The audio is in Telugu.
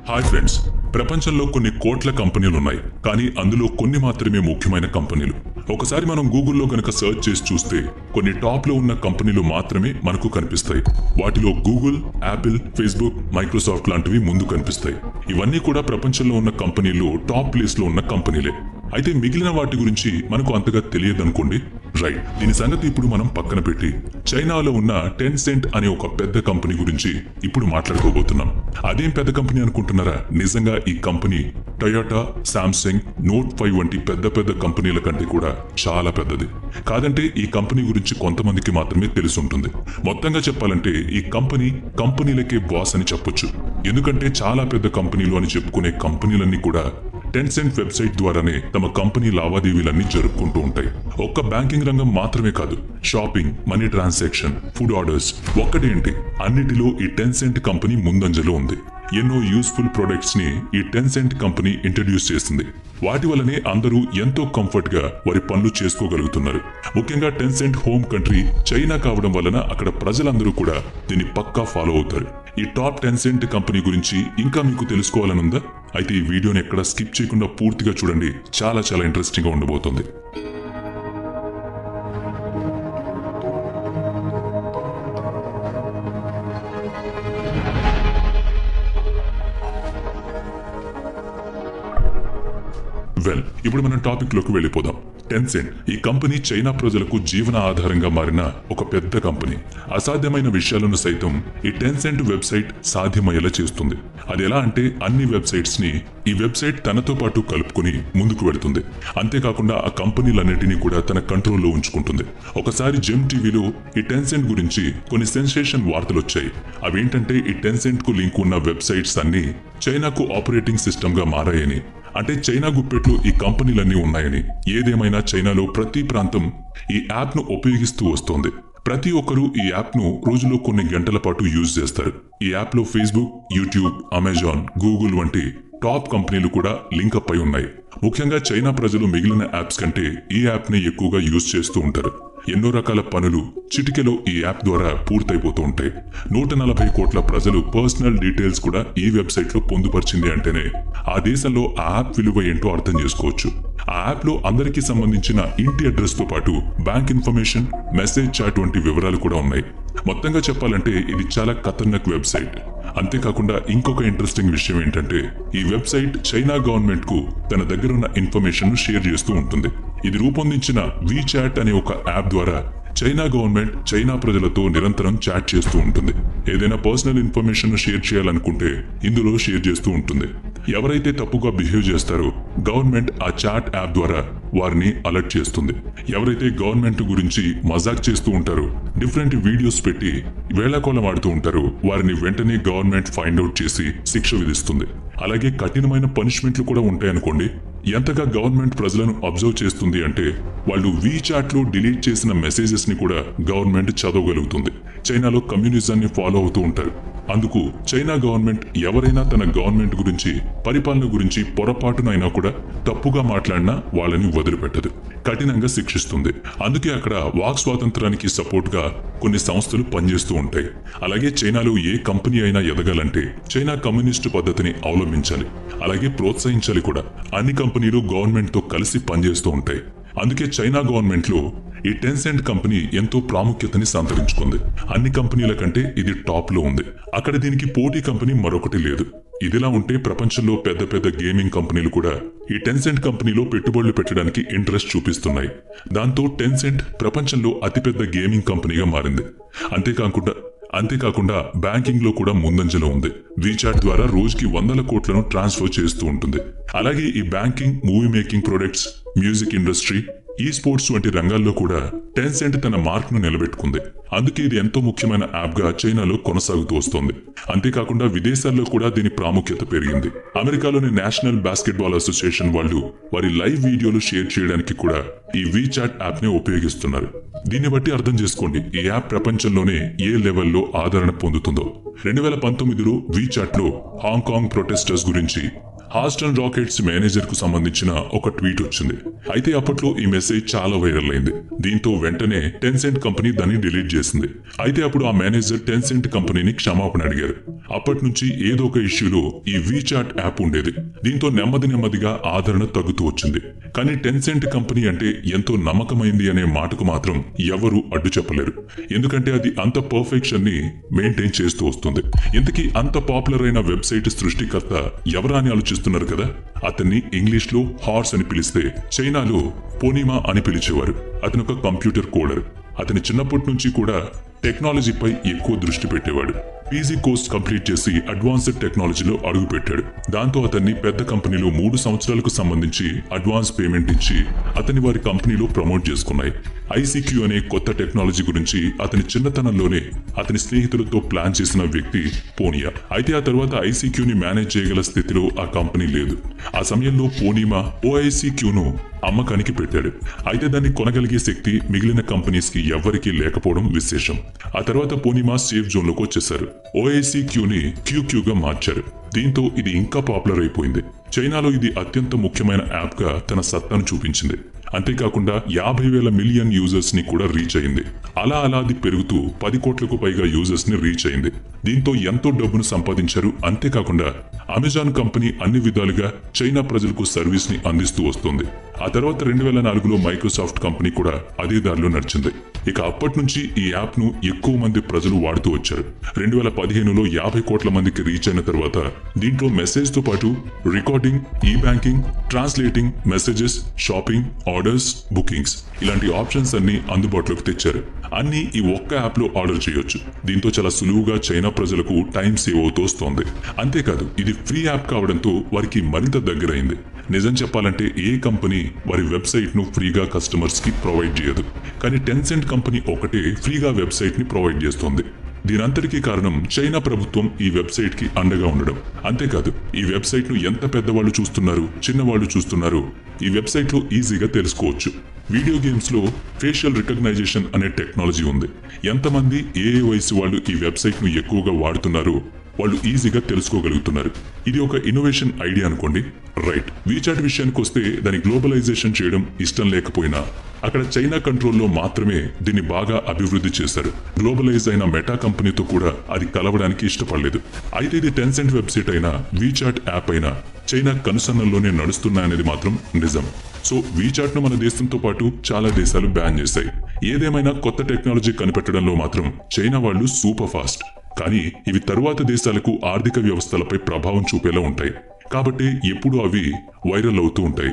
హాయ్ ఫ్రెండ్స్, ప్రపంచంలో కొన్ని కోట్ల కంపెనీలు ఉన్నాయి. కానీ అందులో కొన్ని మాత్రమే ముఖ్యమైన కంపెనీలు. ఒకసారి మనం గూగుల్లో గనక సర్చ్ చేసి చూస్తే కొన్ని టాప్ లో ఉన్న కంపెనీలు మాత్రమే మనకు కనిపిస్తాయి. వాటిలో గూగుల్, యాపిల్, ఫేస్బుక్, మైక్రోసాఫ్ట్ లాంటివి ముందు కనిపిస్తాయి. ఇవన్నీ కూడా ప్రపంచంలో ఉన్న కంపెనీలు టాప్ ప్లేస్ లో ఉన్న కంపెనీలే. అయితే మిగిలిన వాటి గురించి మనకు అంతగా తెలియదనుకోండి. రైట్, దీని సంగతి ఇప్పుడు మనం పక్కన పెట్టి చైనాలో ఉన్న టెన్సెంట్ అనే ఒక పెద్ద కంపెనీ గురించి ఇప్పుడు మాట్లాడుకోబోతున్నాం. అదేం పెద్ద కంపెనీ అనుకుంటున్నారా? నిజంగా ఈ కంపెనీ టొయోటా, శాంసంగ్, నోట్ 5 వంటి పెద్ద పెద్ద కంపెనీల కంటే కూడా చాలా పెద్దది. కాదంటే ఈ కంపెనీ గురించి కొంతమందికి మాత్రమే తెలిసి ఉంటుంది. మొత్తంగా చెప్పాలంటే ఈ కంపెనీలకే బాస్ అని చెప్పొచ్చు. ఎందుకంటే చాలా పెద్ద కంపెనీలు అని చెప్పుకునే కంపెనీలన్నీ కూడా టెన్సెంట్ వెబ్సైట్ ద్వారానే తమ కంపెనీ లావాదేవీలన్నీ జరుపుకుంటూ ఉంటాయి. ఒక్క బ్యాంకింగ్ రంగం మాత్రమే కాదు, shopping, money transaction, food orders, ఒక్కటేంటి అన్నిటిలో ఈ టెన్సెంట్ కంపెనీ ముందంజలో ఉంది. ఎన్నో యూస్ఫుల్ ప్రొడక్ట్స్ ని ఈ టెన్సెంట్ కంపెనీ ఇంట్రడ్యూస్ చేసింది. వాటి వల్లనే అందరూ ఎంతో కంఫర్ట్ గా వారి పనులు చేసుకోగలుగుతున్నారు. ముఖ్యంగా టెన్సెంట్ హోమ్ కంట్రీ చైనా కావడం వలన అక్కడ ప్రజలందరూ కూడా దీన్ని పక్కా ఫాలో అవుతారు. ఈ టాప్ టెన్సెంట్ కంపెనీ గురించి ఇంకా మీకు తెలుసుకోవాలనుందా? అయితే ఈ వీడియోని ఎక్కడ స్కిప్ చేయకుండా పూర్తిగా చూడండి. చాలా చాలా ఇంట్రెస్టింగ్ గా ఉండబోతుంది. ఇప్పుడు మనం టాపిక్ లోకి వెళ్ళిపోదాం. టెన్సెంట్ ఈ కంపెనీ చైనా ప్రజలకు జీవన ఆధారంగా మారిన ఒక పెద్ద కంపెనీ. అసాధ్యమైన విషయాలను సైతం ఈ టెన్సెంట్ వెబ్సైట్ సాధ్యమయ్యేలా చేస్తుంది. అది ఎలా అంటే అన్ని వెబ్సైట్స్ ని ఈ వెబ్సైట్ తనతో పాటు కలుపుకుని ముందుకు వెళుతుంది. అంతేకాకుండా ఆ కంపెనీలన్నిటినీ కూడా తన కంట్రోల్లో ఉంచుకుంటుంది. ఒకసారి జెమ్ టీవీలో ఈ టెన్సెంట్ గురించి కొన్ని సెన్సేషన్ వార్తలు వచ్చాయి. అవేంటంటే ఈ టెన్సెంట్ కు లింక్ ఉన్న వెబ్సైట్స్ అన్ని చైనాకు ఆపరేటింగ్ సిస్టమ్ గా మారాయని, అంటే చైనా గుప్పెట్లో ఈ కంపెనీలన్నీ ఉన్నాయని. ఏదేమైనా చైనాలో ప్రతి ప్రాంతం ఈ యాప్ ను ఉపయోగిస్తూ వస్తోంది. ప్రతి ఒక్కరూ ఈ యాప్ ను రోజులో కొన్ని గంటల పాటు యూజ్ చేస్తారు. ఈ యాప్ లో ఫేస్బుక్, యూట్యూబ్, అమెజాన్, గూగుల్ వంటి టాప్ కంపెనీలు కూడా లింక్ అప్ అయి ఉన్నాయి. ముఖ్యంగా చైనా ప్రజలు మిగిలిన యాప్స్ కంటే ఈ యాప్ ని ఎక్కువగా యూజ్ చేస్తూ ఉంటారు. ఎన్నో రకాల పనులు చిటికెలో ఈ యాప్ ద్వారా పూర్తయిపోతూ ఉంటాయి. 140 కోట్ల ప్రజలు పర్సనల్ డీటెయిల్స్ కూడా ఈ వెబ్సైట్ లో పొందుపరిచింది అంటేనే ఆ దేశంలో ఆ యాప్ విలువ ఏంటో అర్థం చేసుకోవచ్చు. ఆ యాప్ లో అందరికీ సంబంధించిన ఇంటి అడ్రస్ తో పాటు బ్యాంక్ ఇన్ఫర్మేషన్, మెసేజ్ చాట్ వంటి వివరాలు కూడా ఉన్నాయి. మొత్తంగా చెప్పాలంటే ఇది చాలా ఖతర్నాక్ వెబ్సైట్. అంతేకాకుండా ఇంకొక ఇంట్రెస్టింగ్ విషయం ఏంటంటే ఈ వెబ్సైట్ చైనా గవర్నమెంట్ కు తన దగ్గరున్న ఇన్ఫర్మేషన్ ను షేర్ చేస్తూ ఉంటుంది. ఇది రూపొందించిన వీచాట్ అనే ఒక యాప్ ద్వారా చైనా గవర్నమెంట్ చైనా ప్రజలతో నిరంతరం చాట్ చేస్తూ ఉంటుంది. ఏదైనా పర్సనల్ ఇన్ఫర్మేషన్ షేర్ చేయాలనుకుంటే ఇందులో షేర్ చేస్తూ ఉంటుంది. ఎవరైతే తప్పుగా బిహేవ్ చేస్తారో గవర్నమెంట్ ఆ చాట్ యాప్ ద్వారా వారిని అలర్ట్ చేస్తుంది. ఎవరైతే గవర్నమెంట్ గురించి మజాక్ చేస్తూ ఉంటారో, డిఫరెంట్ వీడియోస్ పెట్టి వేళాకోళం ఆడుతూ ఉంటారో వారిని వెంటనే గవర్నమెంట్ ఫైండ్ అవుట్ చేసి శిక్ష విధిస్తుంది. అలాగే కఠినమైన పనిష్మెంట్లు కూడా ఉంటాయనుకోండి. ఎంతగా గవర్నమెంట్ ప్రజలను అబ్జర్వ్ చేస్తుంది అంటే వాళ్ళు వీచాట్ లో డిలీట్ చేసిన మెసేజెస్ ని కూడా గవర్నమెంట్ చదవగలుగుతుంది. చైనాలో కమ్యూనిజాన్ని ఫాలో అవుతూ ఉంటారు. అందుకు చైనా గవర్నమెంట్ ఎవరైనా తన గవర్నమెంట్ గురించి, పరిపాలన గురించి పొరపాటునైనా కూడా తప్పుగా మాట్లాడినా వాళ్ళని వదిలిపెట్టదు, కఠినంగా శిక్షిస్తుంది. అందుకే అక్కడ వాక్ స్వాతంత్రానికి సపోర్ట్ గా కొన్ని సంస్థలు పనిచేస్తూ ఉంటాయి. అలాగే చైనాలో ఏ కంపెనీ అయినా ఎదగాలంటే చైనా కమ్యూనిస్టు పద్ధతిని అవలంబించాలి, అలాగే ప్రోత్సహించాలి కూడా. అన్ని కంపెనీలు గవర్నమెంట్ తో కలిసి పనిచేస్తూ ఉంటాయి. అందుకే చైనా గవర్నమెంట్ లో ఈ టెన్సెంట్ కంపెనీ ఎంతో ప్రాముఖ్యతని సంతరించుకుంది. అన్ని కంపెనీల కంటే ఇది టాప్ లో ఉంది. అక్కడ దీనికి పోటీ కంపెనీ మరొకటి లేదు. ఇదిలా ఉంటే ప్రపంచంలో పెద్ద పెద్ద గేమింగ్ కంపెనీలు కూడా ఈ టెన్సెంట్ కంపెనీలో పెట్టుబడులు పెట్టడానికి ఇంట్రెస్ట్ చూపిస్తున్నాయి. దాంతో టెన్సెంట్ ప్రపంచంలో అతిపెద్ద గేమింగ్ కంపెనీగా మారింది. అంతేకాకుండా బ్యాంకింగ్ లో కూడా ముందంజలో ఉంది. వీచాట్ ద్వారా రోజుకి 100 కోట్లను ట్రాన్స్ఫర్ చేస్తూ ఉంటుంది. అలాగే ఈ banking, movie making products, music industry, ఈ స్పోర్ట్స్ వంటి రంగాల్లో కూడా టెన్సెంట్ తన మార్క్ ను నిలబెట్టుకుంది. అందుకే ఇది ఎంతో ముఖ్యమైన యాప్ గా చైనాలో కొనసాగుతూ వస్తోంది. అంతేకాకుండా విదేశాల్లో కూడా దీని ప్రాముఖ్యత పెరిగింది. అమెరికాలోని నేషనల్ బాస్కెట్బాల్ అసోసియేషన్ వాళ్ళు వారి లైవ్ వీడియోలు షేర్ చేయడానికి కూడా ఈ వీచాట్ యాప్ ని ఉపయోగిస్తున్నారు. దీన్ని బట్టి అర్థం చేసుకోండి ఈ యాప్ ప్రపంచంలోనే ఏ లెవెల్లో ఆదరణ పొందుతుందో. 2019లో వీచాట్ లో హాంకాంగ్ ప్రొటెస్టర్స్ గురించి హాస్టన్ రాకెట్స్ మేనేజర్ కు సంబంధించిన ఒక ట్వీట్ వచ్చింది. అయితే అప్పట్లో ఈ మెసేజ్ చాలా వైరల్ అయింది. దీంతో వెంటనే టెన్సెంట్ కంపెనీ దాన్ని డిలీట్ చేసింది. అయితే అప్పుడు ఆ మేనేజర్ టెన్సెంట్ కంపెనీని క్షమాపణ అడిగారు. అప్పటి నుంచి ఏదో ఒక ఇష్యూలో ఈ వీచాట్ యాప్ ఉండేది. దీంతో నెమ్మదిగా ఆదరణ తగ్గుతూ వచ్చింది. కానీ టెన్సెంట్ కంపెనీ అంటే ఎంతో నమ్మకమైంది అనే మాటకు మాత్రం ఎవరూ అడ్డు చెప్పలేరు. ఎందుకంటే అది అంత పర్ఫెక్షన్ ని మెయింటైన్ చేస్తూ వస్తుంది. ఇంతకీ అంత పాపులర్ అయిన వెబ్సైట్ సృష్టికర్త ఎవరా అని ఆలోచిస్తున్నారు కదా. అతన్ని ఇంగ్లీష్ లో హార్స్ అని పిలిస్తే చైనాలో పోనిమా అని పిలిచేవారు. అతను ఒక కంప్యూటర్ కోడర్. అతని చిన్నప్పటి నుంచి కూడా టెక్నాలజీపై ఎక్కువ దృష్టి పెట్టేవాడు. పీజీ కోర్స్ కంప్లీట్ చేసి అడ్వాన్స్డ్ టెక్నాలజీలో అడుగుపెట్టాడు. దాంతో అతన్ని పెద్ద కంపెనీలు 3 సంవత్సరాలకు సంబంధించి అడ్వాన్స్ పేమెంట్ ఇచ్చి అతని వారి కంపెనీలో ప్రమోట్ చేసుకున్నాయి. ఐసీక్యూ అనే కొత్త టెక్నాలజీ గురించి అతని చిన్నతనంలోనే అతని స్నేహితులతో ప్లాన్ చేసిన వ్యక్తి పోనియా. అయితే ఆ తర్వాత ఐసీక్యూని మేనేజ్ చేయగల స్థితిలో ఆ కంపెనీ లేదు. ఆ సమయంలో పోనిమా ఓఐసీక్యూను అమ్మకానికి పెట్టాడు. అయితే దాన్ని కొనగలిగే శక్తి మిగిలిన కంపెనీస్ కి ఎవ్వరికీ లేకపోవడం విశేషం. ఆ తర్వాత పోనిమా సేఫ్ జోన్ లోకి వచ్చేశారు. ఓఐసీక్యూని క్యూక్యూగా మార్చారు. దీంతో ఇది ఇంకా పాపులర్ అయిపోయింది. చైనాలో ఇది అత్యంత ముఖ్యమైన యాప్ గా తన సత్తాను చూపించింది. అంతేకాకుండా 50,000 మిలియన్ యూజర్స్ ని కూడా రీచ్ అయింది. అలా అది పెరుగుతూ 10 కోట్లకు పైగా యూజర్స్ ని రీచ్ అయింది. దీంతో ఎంతో డబ్బును సంపాదించారు. అంతేకాకుండా అమెజాన్ కంపెనీ అన్ని విధాలుగా చైనా ప్రజలకు సర్వీస్ ని అందిస్తూ వస్తుంది. ఆ తర్వాత 2004లో మైక్రోసాఫ్ట్ కంపెనీ కూడా అదే దారిలో నడిచింది. ఇక అప్పటి నుంచి ఈ యాప్ ను ఎక్కువ మంది ప్రజలు వాడుతూ వచ్చారు. 2015లో 50 కోట్ల మందికి రీచ్ అయిన తర్వాత దీంట్లో మెసేజ్ తో పాటు రికార్డింగ్, ఈ banking, translating messages, shopping, orders, bookings ఇలాంటి ఆప్షన్స్ అన్ని అందుబాటులోకి తెచ్చారు. అన్ని ఈ ఒక్క యాప్ లో ఆర్డర్ చేయొచ్చు. దీంతో చాలా సులువుగా చైనా ప్రజలకు టైం సేవ్ అవుతూ వస్తోంది. అంతేకాదు ఇది ఫ్రీ యాప్ కావడంతో వారికి మరింత దగ్గరైంది. నిజం చెప్పాలంటే ఏ కంపెనీ వారి వెబ్సైట్ ను ఫ్రీగా కస్టమర్స్ కి ప్రొవైడ్ చేయదు. కానీ టెన్సెంట్ కంపెనీ ఒకటే ఫ్రీగా వెబ్సైట్ ని ప్రొవైడ్ చేస్తోంది. దీనంతటికీ కారణం చైనా ప్రభుత్వం ఈ వెబ్సైట్ కి అండగా ఉండడం. అంతేకాదు ఈ వెబ్సైట్ ను ఎంత పెద్దవాళ్ళు చూస్తున్నారు, చిన్నవాళ్ళు చూస్తున్నారు ఈ వెబ్సైట్ లో ఈజీగా తెలుసుకోవచ్చు. వీడియో గేమ్స్ లో ఫేషియల్ రికగ్నైజేషన్ అనే టెక్నాలజీ ఉంది. ఎంతమంది ఏ వయసు వాళ్ళు ఈ వెబ్సైట్ ను ఎక్కువగా వాడుతున్నారు వాళ్ళు ఈజీగా తెలుసుకోగలుగుతున్నారు. ఇది ఒక ఇన్నోవేషన్ ఐడియా అనుకోండి. రైట్, వీచాట్ విషయానికి వస్తే దాని గ్లోబలైజేషన్ చేయడం ఇష్టం లేకపోయినా అక్కడ చైనా కంట్రోల్లో మాత్రమే దీన్ని బాగా అభివృద్ధి చేశారు. గ్లోబలైజ్ అయిన మెటా కంపెనీతో కూడా అది కలవడానికి ఇష్టపడలేదు. అయితే ఇది టెన్సెంట్ వెబ్సైట్ అయినా వీచాట్ యాప్ అయినా చైనా కనుసన్నల్లోనే నడుస్తున్నాయనేది మాత్రం నిజం. సో వీచాట్ ను మన దేశంతో పాటు చాలా దేశాలు బ్యాన్ చేశాయి. ఏదేమైనా కొత్త టెక్నాలజీ కనిపెట్టడంలో మాత్రం చైనా వాళ్ళు సూపర్ ఫాస్ట్. కానీ ఇవి తరువాత దేశాలకు ఆర్థిక వ్యవస్థలపై ప్రభావం చూపేలా ఉంటాయి. కాబట్టి ఎప్పుడూ అవి వైరల్ అవుతూ ఉంటాయి.